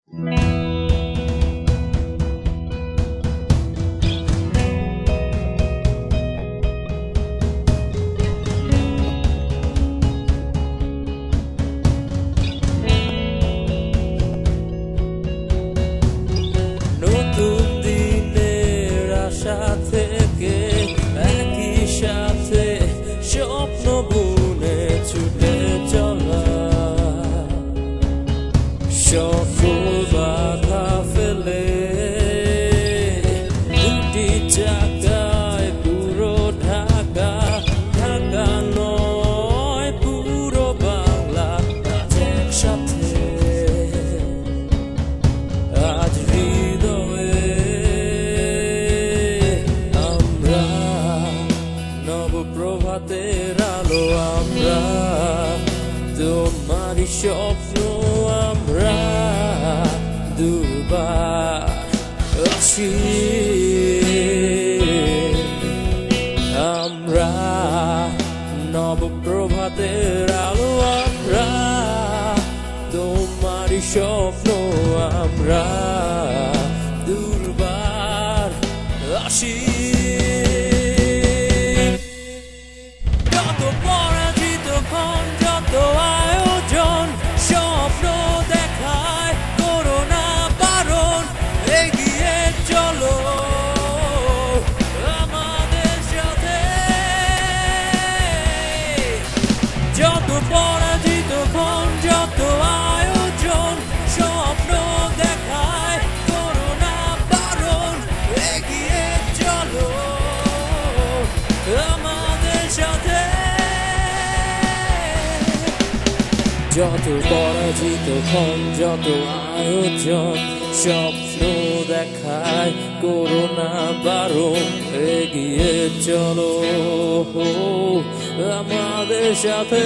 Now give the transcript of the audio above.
নতুন দিনের আশা থেকে একই সাথে স্বপ্ন বুনে ছুটে চলা, সকল বাধা ফেলে দুটি চাকায় পুরো ঢাকা, ঢাকা নয় পুরো বাংলা আজ একসাথে। আজ হৃদয়ে আমরা নবপ্রভাতের আলো, আমরা তোমারই স্বপ্ন, আমরা দুবার আছি, আমরা নবপ্রভাতের আলো, আমরা তোমারই স্বপ্ন, আমরা দুবার আসি। যত পরাজিত ক্ষণ, যত আয়োজন, স্বপ্ন দেখায় করো না বারণ, এগিয়ে চলো আমাদের সাথে। যত পরাজিত ক্ষণ, যত আয়োজন, স্বপ্ন দেখায় করো না বারণ, এগিয়ে চলো আমাদের সাথে। যত পরাজিত ক্ষণ, যত আয়োজন, স্বপ্ন দেখায় করো না বারণ, এগিয়ে চলো আমাদের সাথে।